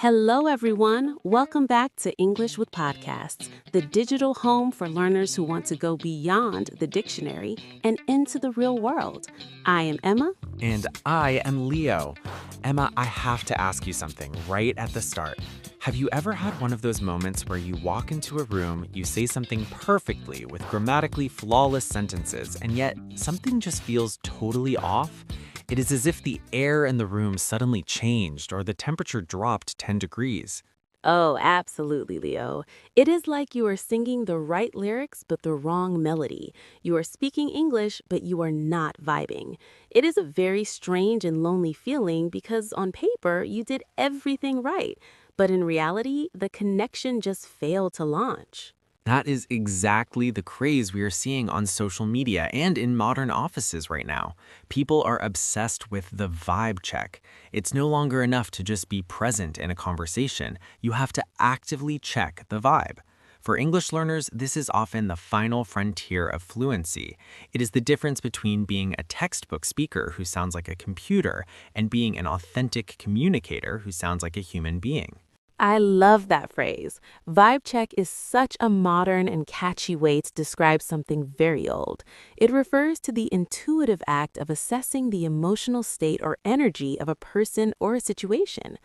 Hello, everyone. Welcome back to English with Podcasts, the digital home for learners who want to go beyond the dictionary and into the real world. I am Emma. And I am Leo. Emma, I have to ask you something right at the start. Have you ever had one of those moments where you walk into a room, you say something perfectly with grammatically flawless sentences, and yet something just feels totally off? It is as if the air in the room suddenly changed or the temperature dropped 10 degrees. Oh, absolutely, Leo. It is like you are singing the right lyrics but the wrong melody. You are speaking English, but you are not vibing. It is a very strange and lonely feeling because on paper you did everything right, but in reality, the connection just failed to launch. That is exactly the craze we are seeing on social media and in modern offices right now. People are obsessed with the vibe check. It's no longer enough to just be present in a conversation. You have to actively check the vibe. For English learners, this is often the final frontier of fluency. It is the difference between being a textbook speaker who sounds like a computer and being an authentic communicator who sounds like a human being. I love that phrase. Vibe check is such a modern and catchy way to describe something very old. It refers to the intuitive act of assessing the emotional state or energy of a person or a situation.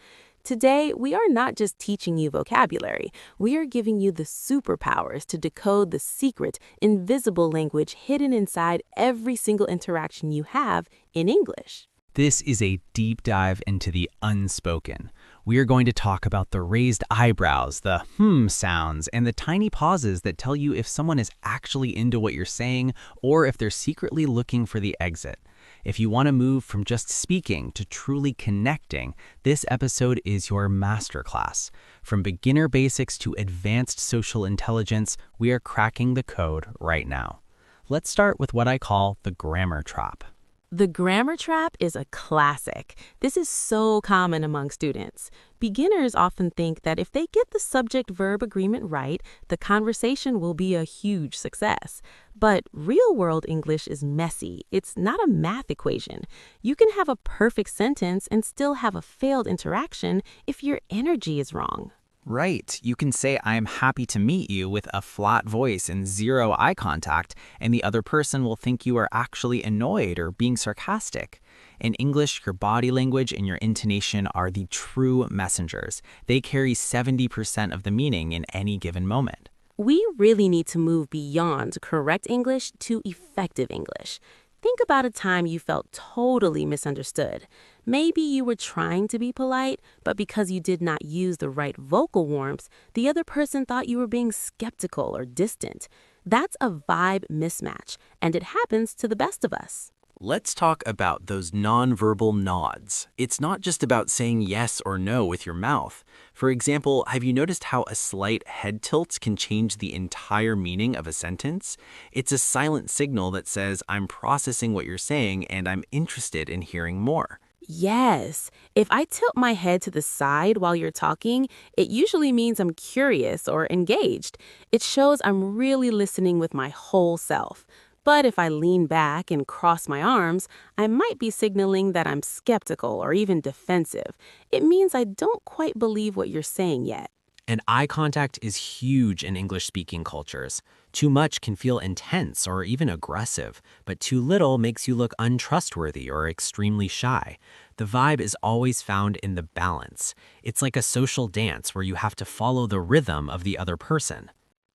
Today, we are not just teaching you vocabulary, we are giving you the superpowers to decode the secret, invisible language hidden inside every single interaction you have in English. This is a deep dive into the unspoken. We are going to talk about the raised eyebrows, the sounds, and the tiny pauses that tell you if someone is actually into what you're saying or if they're secretly looking for the exit. If you want to move from just speaking to truly connecting, this episode is your masterclass. From beginner basics to advanced social intelligence, we are cracking the code right now. Let's start with what I call the grammar trap. The grammar trap is a classic. This is so common among students. Beginners often think that if they get the subject-verb agreement right, the conversation will be a huge success. But real-world English is messy. It's not a math equation. You can have a perfect sentence and still have a failed interaction if your energy is wrong. Right. You can say, I'm happy to meet you with a flat voice and zero eye contact, and the other person will think you are actually annoyed or being sarcastic. In English, your body language and your intonation are the true messengers. They carry 70% of the meaning in any given moment. We really need to move beyond correct English to effective English. Think about a time you felt totally misunderstood. Maybe you were trying to be polite, but because you did not use the right vocal warmth, the other person thought you were being skeptical or distant. That's a vibe mismatch, and it happens to the best of us. Let's talk about those nonverbal nods. It's not just about saying yes or no with your mouth. For example, have you noticed how a slight head tilt can change the entire meaning of a sentence? It's a silent signal that says, I'm processing what you're saying and I'm interested in hearing more. Yes, if I tilt my head to the side while you're talking, it usually means I'm curious or engaged. It shows I'm really listening with my whole self. But if I lean back and cross my arms, I might be signaling that I'm skeptical or even defensive. It means I don't quite believe what you're saying yet. And eye contact is huge in English-speaking cultures. Too much can feel intense or even aggressive, but too little makes you look untrustworthy or extremely shy. The vibe is always found in the balance. It's like a social dance where you have to follow the rhythm of the other person.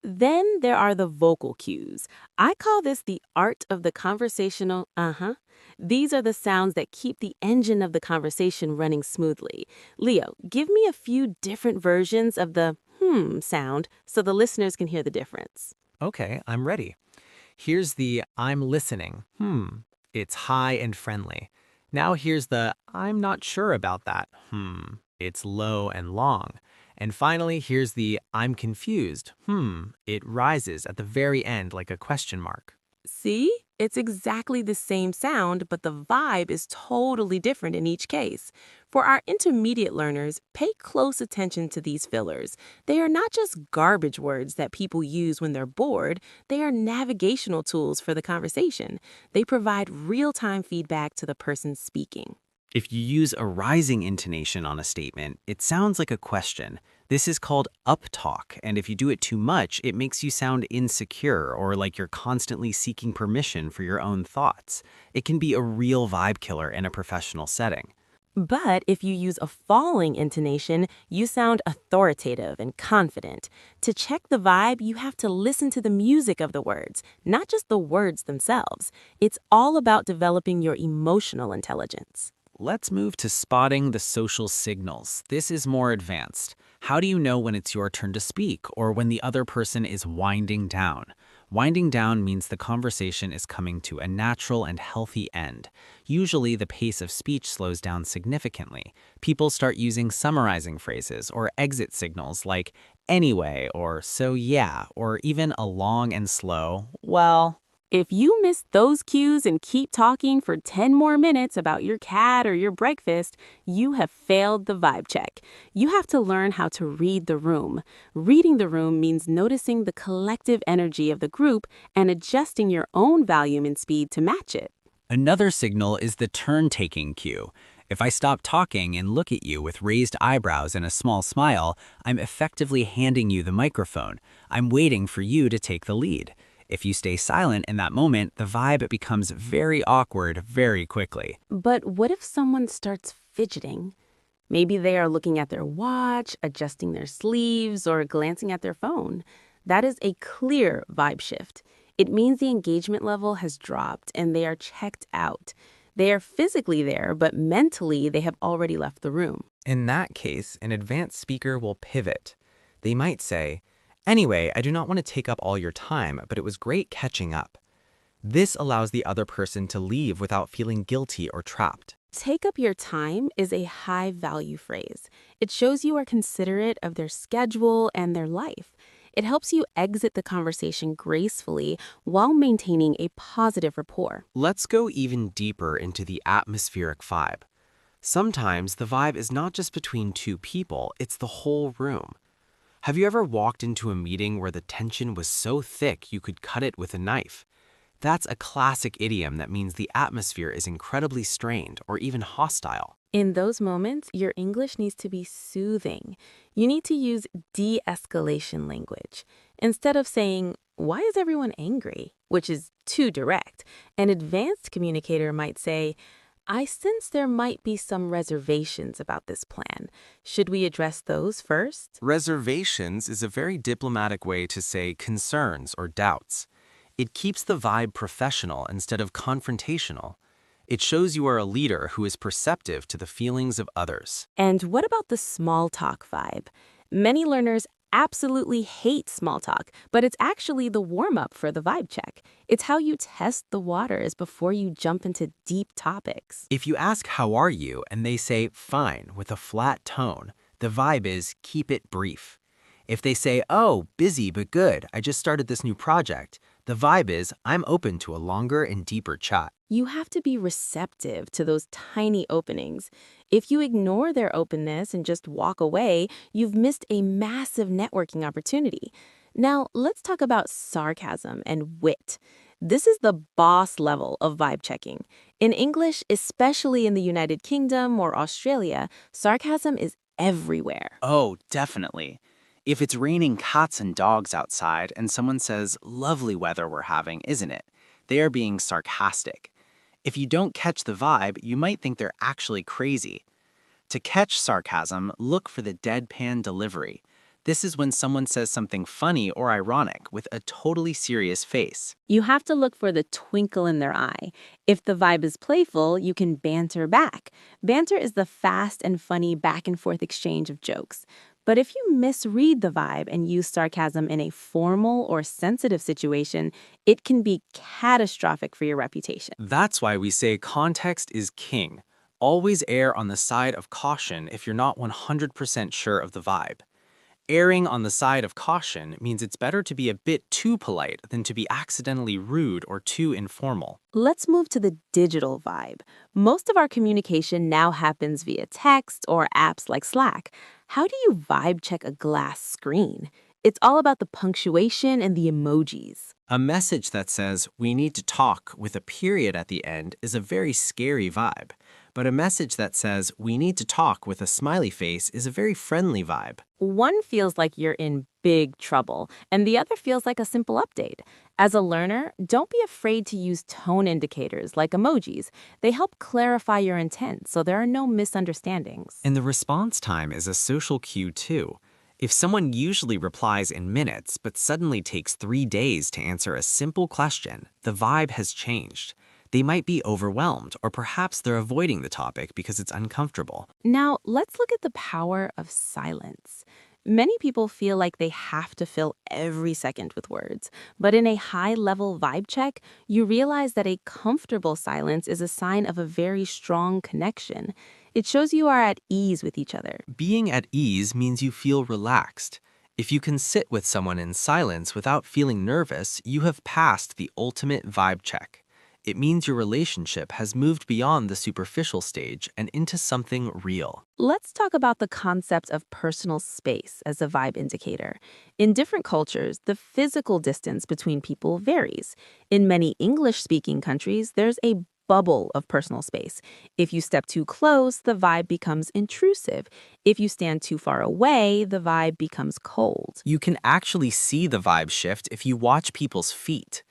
Then there are the vocal cues. I call this the art of the conversational These are the sounds that keep the engine of the conversation running smoothly. Leo, give me a few different versions of the sound so the listeners can hear the difference. Okay, I'm ready. Here's the I'm listening. It's high and friendly. Now here's the I'm not sure about that. It's low and long. And finally, here's the I'm confused. It rises at the very end like a question mark. See? It's exactly the same sound, but the vibe is totally different in each case. For our intermediate learners, pay close attention to these fillers. They are not just garbage words that people use when they're bored. They are navigational tools for the conversation. They provide real-time feedback to the person speaking. If you use a rising intonation on a statement, it sounds like a question. This is called uptalk, and if you do it too much, it makes you sound insecure or like you're constantly seeking permission for your own thoughts. It can be a real vibe killer in a professional setting. But if you use a falling intonation, you sound authoritative and confident. To check the vibe, you have to listen to the music of the words, not just the words themselves. It's all about developing your emotional intelligence. Let's move to spotting the social signals. This is more advanced. How do you know when it's your turn to speak or when the other person is winding down? Winding down means the conversation is coming to a natural and healthy end. Usually, the pace of speech slows down significantly. People start using summarizing phrases or exit signals like anyway or so yeah, or even a long and slow, well. If you miss those cues and keep talking for 10 more minutes about your cat or your breakfast, you have failed the vibe check. You have to learn how to read the room. Reading the room means noticing the collective energy of the group and adjusting your own volume and speed to match it. Another signal is the turn-taking cue. If I stop talking and look at you with raised eyebrows and a small smile, I'm effectively handing you the microphone. I'm waiting for you to take the lead. If you stay silent in that moment, the vibe becomes very awkward very quickly. But what if someone starts fidgeting? Maybe they are looking at their watch, adjusting their sleeves, or glancing at their phone. That is a clear vibe shift. It means the engagement level has dropped and they are checked out. They are physically there, but mentally they have already left the room. In that case, an advanced speaker will pivot. They might say, anyway, I do not want to take up all your time, but it was great catching up. This allows the other person to leave without feeling guilty or trapped. Take up your time is a high-value phrase. It shows you are considerate of their schedule and their life. It helps you exit the conversation gracefully while maintaining a positive rapport. Let's go even deeper into the atmospheric vibe. Sometimes the vibe is not just between two people, it's the whole room. Have you ever walked into a meeting where the tension was so thick you could cut it with a knife? That's a classic idiom that means the atmosphere is incredibly strained or even hostile. In those moments, your English needs to be soothing. You need to use de-escalation language. Instead of saying, "Why is everyone angry?" which is too direct, an advanced communicator might say, "I sense there might be some reservations about this plan. Should we address those first?" Reservations is a very diplomatic way to say concerns or doubts. It keeps the vibe professional instead of confrontational. It shows you are a leader who is perceptive to the feelings of others. And what about the small talk vibe? Many learners absolutely hate small talk, but it's actually the warm-up for the vibe check. It's how you test the waters before you jump into deep topics. If you ask how are you and they say fine with a flat tone, the vibe is keep it brief. If they say, oh, busy but good, I just started this new project, the vibe is I'm open to a longer and deeper chat. You have to be receptive to those tiny openings. If you ignore their openness and just walk away, you've missed a massive networking opportunity. Now, let's talk about sarcasm and wit. This is the boss level of vibe checking. In English, especially in the United Kingdom or Australia, sarcasm is everywhere. Oh, definitely. If it's raining cats and dogs outside and someone says, lovely weather we're having, isn't it? They are being sarcastic. If you don't catch the vibe, you might think they're actually crazy. To catch sarcasm, look for the deadpan delivery. This is when someone says something funny or ironic with a totally serious face. You have to look for the twinkle in their eye. If the vibe is playful, you can banter back. Banter is the fast and funny back and forth exchange of jokes. But if you misread the vibe and use sarcasm in a formal or sensitive situation, it can be catastrophic for your reputation. That's why we say context is king. Always err on the side of caution if you're not 100% sure of the vibe. Erring on the side of caution means it's better to be a bit too polite than to be accidentally rude or too informal. Let's move to the digital vibe. Most of our communication now happens via text or apps like Slack. How do you vibe check a glass screen? It's all about the punctuation and the emojis. A message that says, we need to talk with a period at the end is a very scary vibe. But a message that says, we need to talk with a smiley face is a very friendly vibe. One feels like you're in big trouble, and the other feels like a simple update. As a learner, don't be afraid to use tone indicators like emojis. They help clarify your intent so there are no misunderstandings. And the response time is a social cue too. If someone usually replies in minutes but suddenly takes 3 days to answer a simple question, the vibe has changed. They might be overwhelmed, or perhaps they're avoiding the topic because it's uncomfortable. Now, let's look at the power of silence. Many people feel like they have to fill every second with words, but in a high-level vibe check, you realize that a comfortable silence is a sign of a very strong connection. It shows you are at ease with each other. Being at ease means you feel relaxed. If you can sit with someone in silence without feeling nervous, you have passed the ultimate vibe check. It means your relationship has moved beyond the superficial stage and into something real. Let's talk about the concept of personal space as a vibe indicator. In different cultures, the physical distance between people varies. In many English-speaking countries, there's a bubble of personal space. If you step too close, the vibe becomes intrusive. If you stand too far away, the vibe becomes cold. You can actually see the vibe shift if you watch people's feet.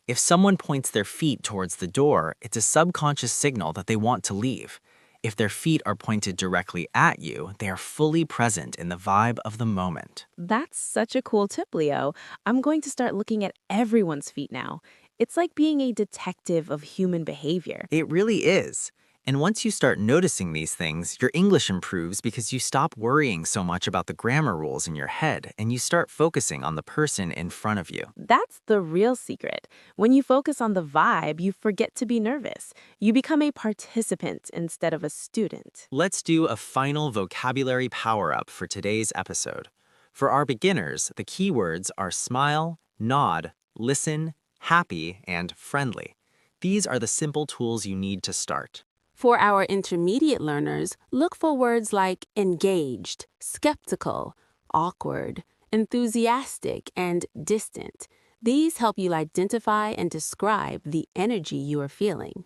If someone points their feet towards the door, it's a subconscious signal that they want to leave. If their feet are pointed directly at you, they are fully present in the vibe of the moment. That's such a cool tip, Leo. I'm going to start looking at everyone's feet now. It's like being a detective of human behavior. It really is. And once you start noticing these things, your English improves because you stop worrying so much about the grammar rules in your head and you start focusing on the person in front of you. That's the real secret. When you focus on the vibe, you forget to be nervous. You become a participant instead of a student. Let's do a final vocabulary power-up for today's episode. For our beginners, the keywords are smile, nod, listen, happy, and friendly. These are the simple tools you need to start. For our intermediate learners, look for words like engaged, skeptical, awkward, enthusiastic, and distant. These help you identify and describe the energy you are feeling.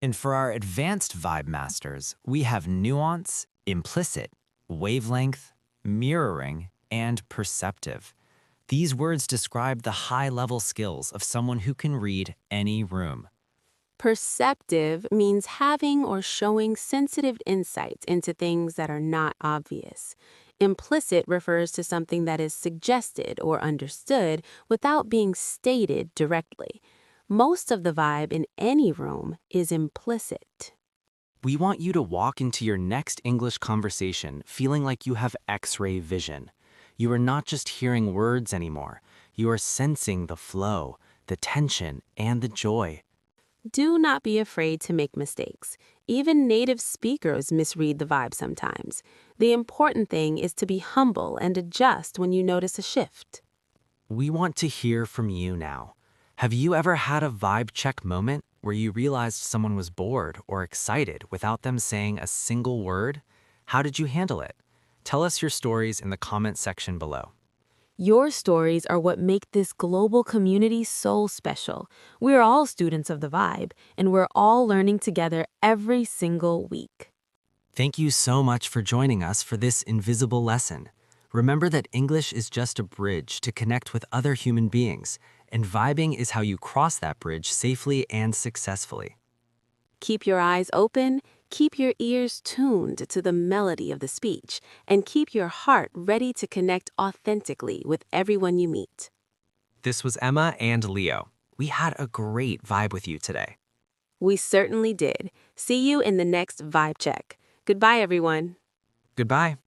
And for our advanced vibe masters, we have nuance, implicit, wavelength, mirroring, and perceptive. These words describe the high-level skills of someone who can read any room. Perceptive means having or showing sensitive insights into things that are not obvious. Implicit refers to something that is suggested or understood without being stated directly. Most of the vibe in any room is implicit. We want you to walk into your next English conversation feeling like you have X-ray vision. You are not just hearing words anymore. You are sensing the flow, the tension, and the joy. Do not be afraid to make mistakes. Even native speakers misread the vibe sometimes. The important thing is to be humble and adjust when you notice a shift. We want to hear from you now. Have you ever had a vibe check moment where you realized someone was bored or excited without them saying a single word? How did you handle it? Tell us your stories in the comment section below. Your stories are what make this global community so special. We're all students of the vibe, and we're all learning together every single week. Thank you so much for joining us for this invisible lesson. Remember that English is just a bridge to connect with other human beings, and vibing is how you cross that bridge safely and successfully. Keep your eyes open, keep your ears tuned to the melody of the speech, and keep your heart ready to connect authentically with everyone you meet. This was Emma and Leo. We had a great vibe with you today. We certainly did. See you in the next Vibe Check. Goodbye, everyone. Goodbye.